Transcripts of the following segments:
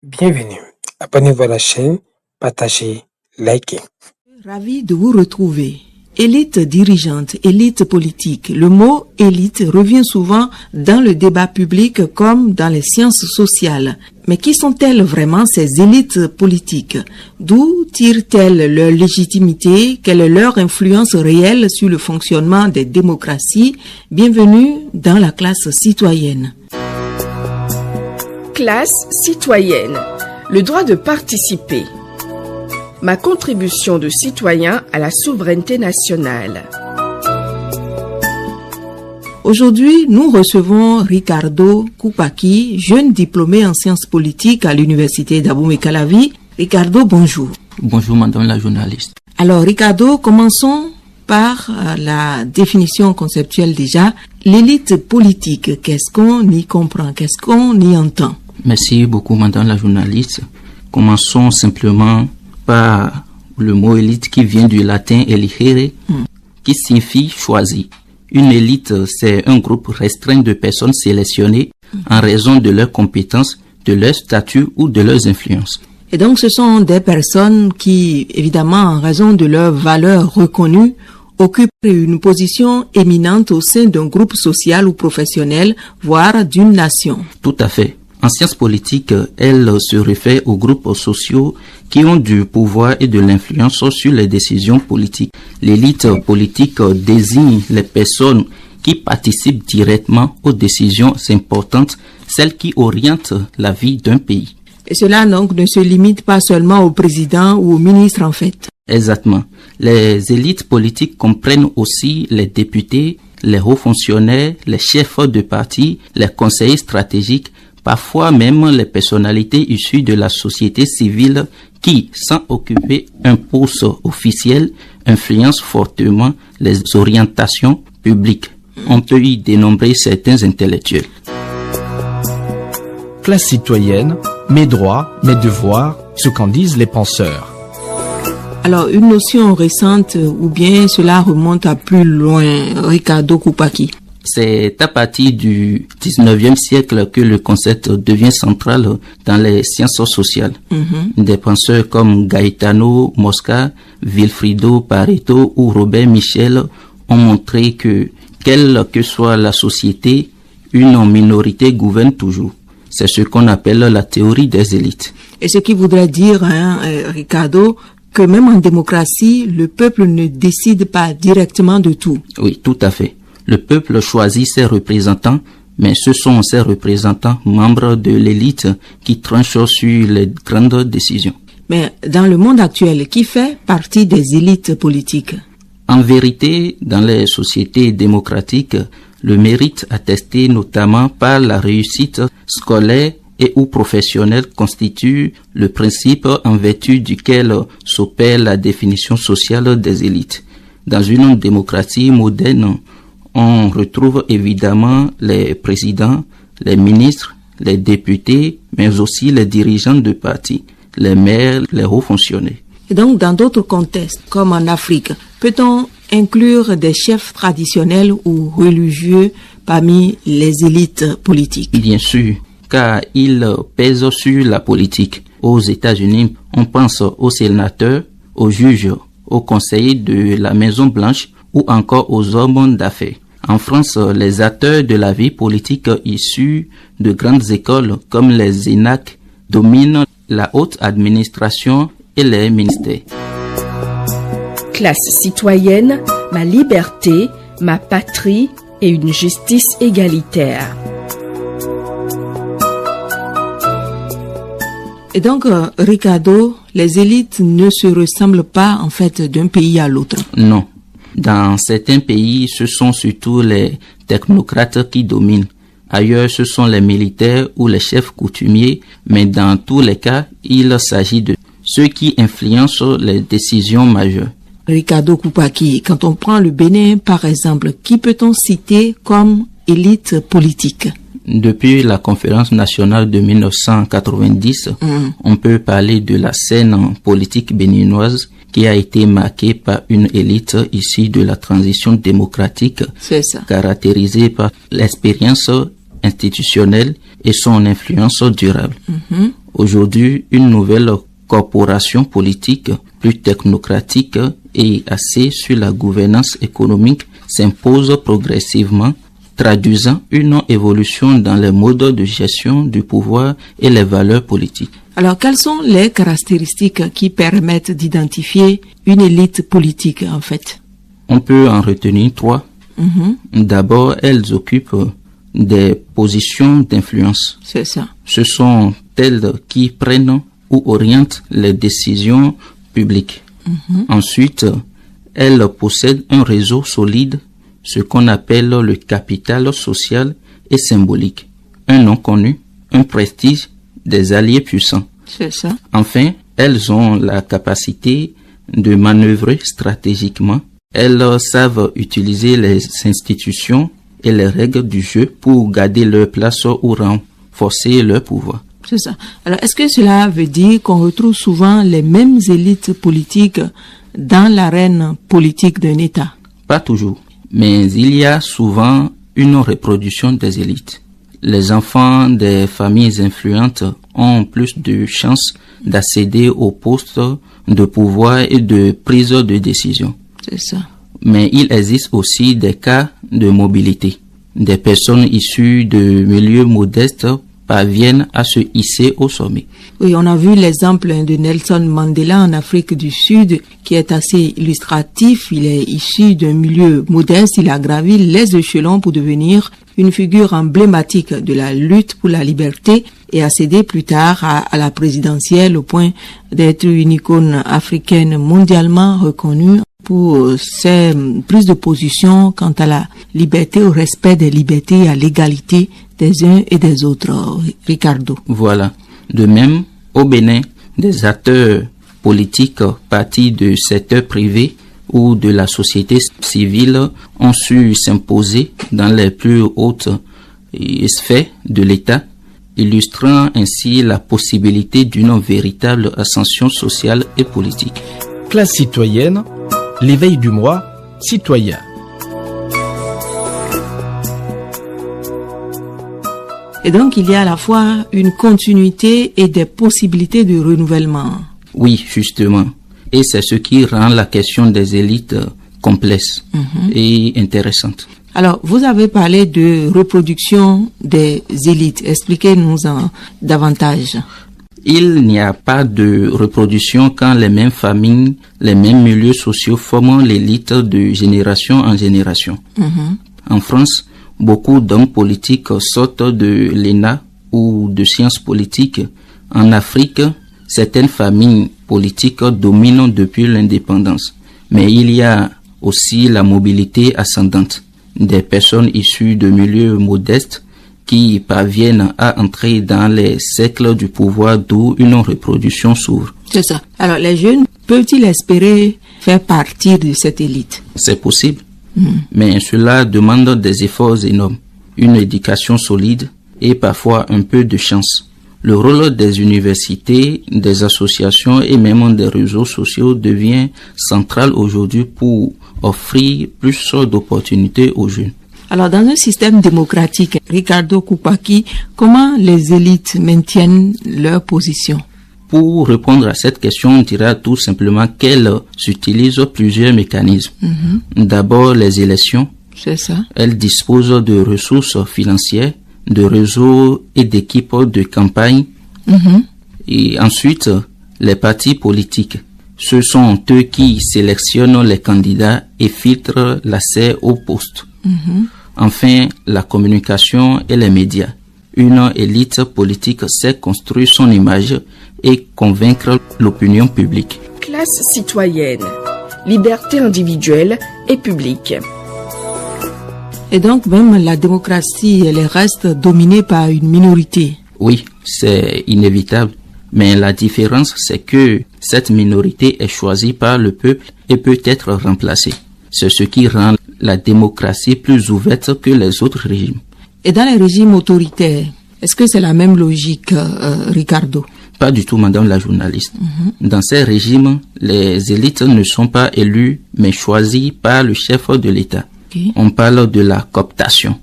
Bienvenue. Abonnez-vous à la chaîne, partagez, likez. Ravi de vous retrouver. Élite dirigeante, élite politique. Le mot élite revient souvent dans le débat public comme dans les sciences sociales. Mais qui sont-elles vraiment ces élites politiques? D'où tirent-elles leur légitimité? Quelle est leur influence réelle sur le fonctionnement des démocraties? Bienvenue dans la classe citoyenne. Classe citoyenne. Le droit de participer. Ma contribution de citoyen à la souveraineté nationale. Aujourd'hui, nous recevons Ricardo Koupaki, jeune diplômé en sciences politiques à l'université d'Abomey-Calavi. Ricardo, bonjour. Bonjour, madame la journaliste. Alors, Ricardo, commençons par la définition conceptuelle déjà. L'élite politique, qu'est-ce qu'on y comprend? Qu'est-ce qu'on y entend? Merci beaucoup, madame la journaliste. Commençons simplement par le mot élite qui vient du latin eligere, qui signifie choisi. Une élite, c'est un groupe restreint de personnes sélectionnées en raison de leurs compétences, de leur statut ou de leurs influences. Et donc, ce sont des personnes qui, évidemment, en raison de leurs valeurs reconnues, occupent une position éminente au sein d'un groupe social ou professionnel, voire d'une nation. Tout à fait. En sciences politiques, elle se réfère aux groupes sociaux qui ont du pouvoir et de l'influence sur les décisions politiques. L'élite politique désigne les personnes qui participent directement aux décisions importantes, celles qui orientent la vie d'un pays. Et cela donc ne se limite pas seulement au président ou au ministre en fait. Exactement. Les élites politiques comprennent aussi les députés, les hauts fonctionnaires, les chefs de parti, les conseillers stratégiques, parfois même les personnalités issues de la société civile qui, sans occuper un poste officiel, influencent fortement les orientations publiques. On peut y dénombrer certains intellectuels. Classe citoyenne, mes droits, mes devoirs, ce qu'en disent les penseurs. Alors, une notion récente ou bien cela remonte à plus loin, Ricardo Koupaki? C'est à partir du 19e siècle que le concept devient central dans les sciences sociales. Des penseurs comme Gaetano Mosca, Vilfredo Pareto ou Robert Michel ont montré que, quelle que soit la société, une minorité gouverne toujours. C'est ce qu'on appelle la théorie des élites. Et ce qui voudrait dire, Ricardo, que même en démocratie, le peuple ne décide pas directement de tout. Oui, tout à fait. Le peuple choisit ses représentants, mais ce sont ces représentants membres de l'élite qui tranchent sur les grandes décisions. Mais dans le monde actuel, qui fait partie des élites politiques? En vérité, dans les sociétés démocratiques, le mérite attesté notamment par la réussite scolaire et ou professionnelle constitue le principe en vertu duquel s'opère la définition sociale des élites. Dans une démocratie moderne, on retrouve évidemment les présidents, les ministres, les députés, mais aussi les dirigeants de partis, les maires, les hauts fonctionnaires. Et donc, dans d'autres contextes, comme en Afrique, peut-on inclure des chefs traditionnels ou religieux parmi les élites politiques? Bien sûr, car ils pèsent sur la politique. Aux États-Unis, on pense aux sénateurs, aux juges, aux conseillers de la Maison-Blanche ou encore aux hommes d'affaires. En France, les acteurs de la vie politique issus de grandes écoles comme les ENAC dominent la haute administration et les ministères. Classe citoyenne, ma liberté, ma patrie et une justice égalitaire. Et donc, Ricardo, les élites ne se ressemblent pas en fait d'un pays à l'autre. Non. Dans certains pays, ce sont surtout les technocrates qui dominent. Ailleurs, ce sont les militaires ou les chefs coutumiers, mais dans tous les cas, il s'agit de ceux qui influencent les décisions majeures. Ricardo Koupaki, quand on prend le Bénin, par exemple, qui peut-on citer comme élite politique? Depuis la conférence nationale de 1990, on peut parler de la scène politique béninoise qui a été marquée par une élite issue de la transition démocratique, caractérisée par l'expérience institutionnelle et son influence durable. Aujourd'hui, une nouvelle corporation politique plus technocratique et axée sur la gouvernance économique s'impose progressivement, traduisant une évolution dans les modes de gestion du pouvoir et les valeurs politiques. Alors, quelles sont les caractéristiques qui permettent d'identifier une élite politique, en fait? On peut en retenir 3. D'abord, elles occupent des positions d'influence. C'est ça. Ce sont elles qui prennent ou orientent les décisions publiques. Ensuite, elles possèdent un réseau solide, ce qu'on appelle le capital social et symbolique, un nom connu, un prestige, des alliés puissants. C'est ça. Enfin, elles ont la capacité de manœuvrer stratégiquement. Elles savent utiliser les institutions et les règles du jeu pour garder leur place ou renforcer leur pouvoir. C'est ça. Alors, est-ce que cela veut dire qu'on retrouve souvent les mêmes élites politiques dans l'arène politique d'un État? Pas toujours, mais il y a souvent une reproduction des élites. Les enfants des familles influentes ont plus de chances d'accéder aux postes de pouvoir et de prise de décision. C'est ça. Mais il existe aussi des cas de mobilité. Des personnes issues de milieux modestes parviennent à se hisser au sommet. Oui, on a vu l'exemple de Nelson Mandela en Afrique du Sud qui est assez illustratif. Il est issu d'un milieu modeste, il a gravi les échelons pour devenir une figure emblématique de la lutte pour la liberté et accéder plus tard à la présidentielle au point d'être une icône africaine mondialement reconnue pour ses prises de position quant à la liberté, au respect des libertés et à l'égalité des uns et des autres. Ricardo. Voilà. De même, au Bénin, des acteurs politiques partis du secteur privé ou de la société civile ont su s'imposer dans les plus hautes sphères de l'État, illustrant ainsi la possibilité d'une véritable ascension sociale et politique. Classe citoyenne, l'éveil du mois, citoyen. Et donc, il y a à la fois une continuité et des possibilités de renouvellement. Oui, justement. Et c'est ce qui rend la question des élites complexe et intéressante. Alors, vous avez parlé de reproduction des élites. Expliquez-nous-en davantage. Il n'y a pas de reproduction quand les mêmes familles, les mêmes milieux sociaux forment l'élite de génération en génération. En France, beaucoup d'hommes politiques sortent de l'ENA ou de sciences politiques. En Afrique, certaines familles politiques dominent depuis l'indépendance. Mais il y a aussi la mobilité ascendante des personnes issues de milieux modestes qui parviennent à entrer dans les cercles du pouvoir d'où une reproduction s'ouvre. C'est ça. Alors, les jeunes peuvent-ils espérer faire partie de cette élite? C'est possible, mais cela demande des efforts énormes, une éducation solide et parfois un peu de chance. Le rôle des universités, des associations et même des réseaux sociaux devient central aujourd'hui pour offrir plus d'opportunités aux jeunes. Alors, dans un système démocratique, Ricardo Koupaki, comment les élites maintiennent leur position? Pour répondre à cette question, on dira tout simplement qu'elles utilisent plusieurs mécanismes. D'abord, les élections. C'est ça. Elles disposent de ressources financières, de réseaux et d'équipes de campagne. Et ensuite, les partis politiques. Ce sont eux qui sélectionnent les candidats et filtrent l'accès aux postes. Enfin, la communication et les médias. Une élite politique sait construire son image et convaincre l'opinion publique. Classe citoyenne, liberté individuelle et publique. Et donc, même la démocratie, elle reste dominée par une minorité. Oui, c'est inévitable. Mais la différence, c'est que cette minorité est choisie par le peuple et peut être remplacée. C'est ce qui rend la démocratie plus ouverte que les autres régimes. Et dans les régimes autoritaires, est-ce que c'est la même logique, Ricardo? Pas du tout, madame la journaliste. Dans ces régimes, les élites ne sont pas élues, mais choisies par le chef de l'État. On parle de la cooptation.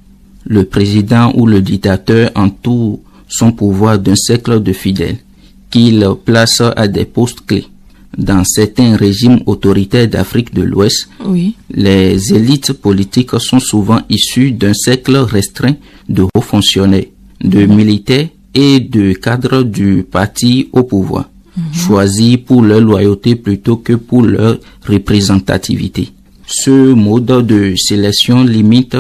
Le président ou le dictateur entoure son pouvoir d'un cercle de fidèles. qu'ils placent à des postes clés. Dans certains régimes autoritaires d'Afrique de l'Ouest, Oui. les élites politiques sont souvent issues d'un cercle restreint de hauts fonctionnaires, de militaires et de cadres du parti au pouvoir, choisis pour leur loyauté plutôt que pour leur représentativité. Ce mode de sélection limite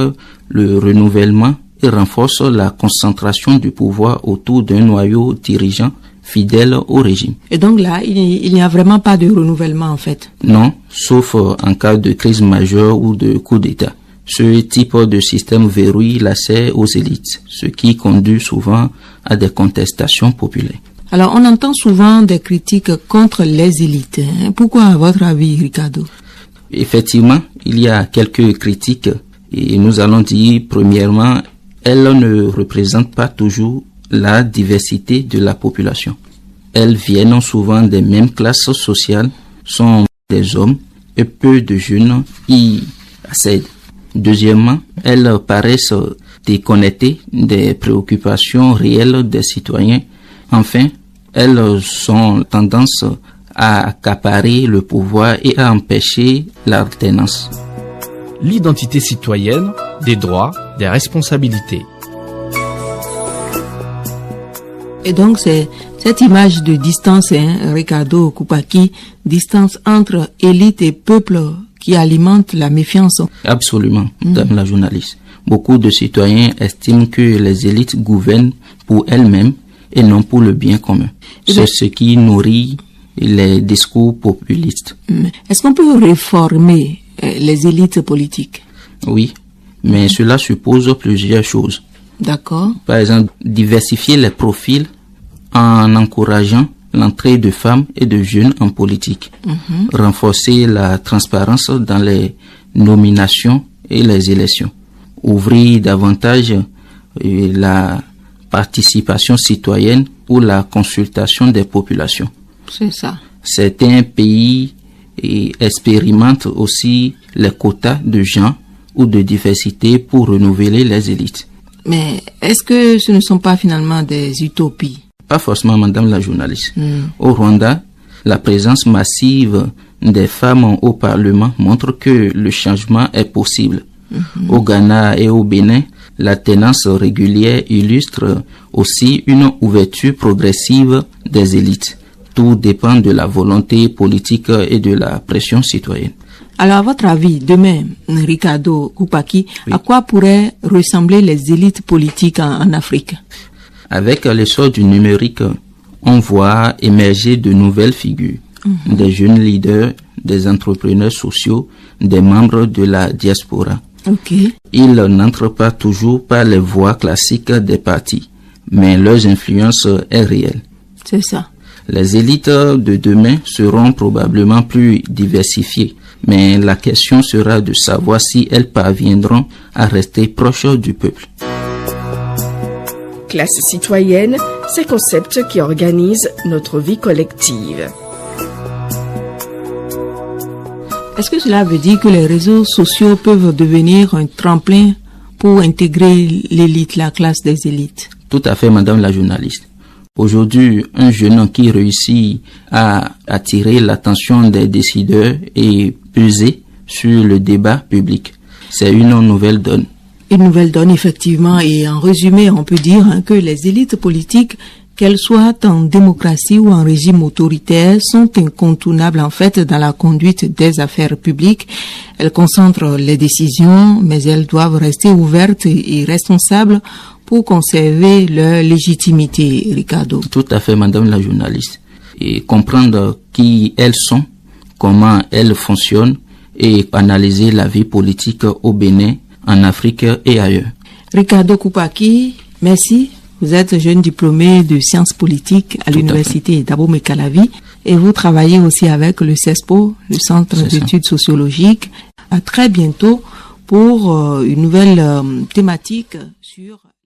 le renouvellement et renforce la concentration du pouvoir autour d'un noyau dirigeant fidèle au régime. Et donc là, il n'y a vraiment pas de renouvellement en fait. Non, sauf en cas de crise majeure ou de coup d'État. Ce type de système verrouille l'accès aux élites, ce qui conduit souvent à des contestations populaires. Alors on entend souvent des critiques contre les élites. Pourquoi à votre avis, Ricardo? Effectivement, il y a quelques critiques et nous allons dire premièrement, elles ne représentent pas toujours la diversité de la population. Elles viennent souvent des mêmes classes sociales, sont des hommes et peu de jeunes y accèdent. Deuxièmement, elles paraissent déconnectées des préoccupations réelles des citoyens. Enfin, elles ont tendance à accaparer le pouvoir et à empêcher l'alternance. L'identité citoyenne, des droits, des responsabilités. Et donc c'est cette image de distance, Ricardo Koupaki, distance entre élite et peuple qui alimente la méfiance. Absolument, madame la journaliste. Beaucoup de citoyens estiment que les élites gouvernent pour elles-mêmes et non pour le bien commun. C'est ce qui nourrit les discours populistes. Est-ce qu'on peut réformer les élites politiques? Oui, mais cela suppose plusieurs choses. D'accord. Par exemple, diversifier les profils en encourageant l'entrée de femmes et de jeunes en politique. Renforcer la transparence dans les nominations et les élections. Ouvrir davantage la participation citoyenne ou la consultation des populations. C'est ça. Certains pays expérimentent aussi les quotas de genre ou de diversité pour renouveler les élites. Mais est-ce que ce ne sont pas finalement des utopies? Pas forcément, madame la journaliste. Au Rwanda, la présence massive des femmes au Parlement montre que le changement est possible. Au Ghana et au Bénin, l'alternance régulière illustre aussi une ouverture progressive des élites. Tout dépend de la volonté politique et de la pression citoyenne. Alors, à votre avis, demain, Ricardo Koupaki, à quoi pourraient ressembler les élites politiques en Afrique? Avec l'essor du numérique, on voit émerger de nouvelles figures, des jeunes leaders, des entrepreneurs sociaux, des membres de la diaspora. Okay. Ils n'entrent pas toujours par les voies classiques des partis, mais leur influence est réelle. C'est ça. Les élites de demain seront probablement plus diversifiées, mais la question sera de savoir si elles parviendront à rester proches du peuple. Classe citoyenne, ces concepts qui organisent notre vie collective. Est-ce que cela veut dire que les réseaux sociaux peuvent devenir un tremplin pour intégrer l'élite, la classe des élites? Tout à fait, madame la journaliste. Aujourd'hui, un jeune qui réussit à attirer l'attention des décideurs et peser sur le débat public, c'est une nouvelle donne. Une nouvelle donne, effectivement, et en résumé, on peut dire que les élites politiques, qu'elles soient en démocratie ou en régime autoritaire, sont incontournables en fait dans la conduite des affaires publiques. Elles concentrent les décisions, mais elles doivent rester ouvertes et responsables pour conserver leur légitimité, Ricardo. Tout à fait, madame la journaliste. Et comprendre qui elles sont, comment elles fonctionnent et analyser la vie politique au Bénin, en Afrique et ailleurs. Ricardo Koupaki, merci. Vous êtes jeune diplômé de sciences politiques à l'université d'Abomey-Calavi et vous travaillez aussi avec le CESPO, le Centre d'études sociologiques. À très bientôt pour une nouvelle thématique sur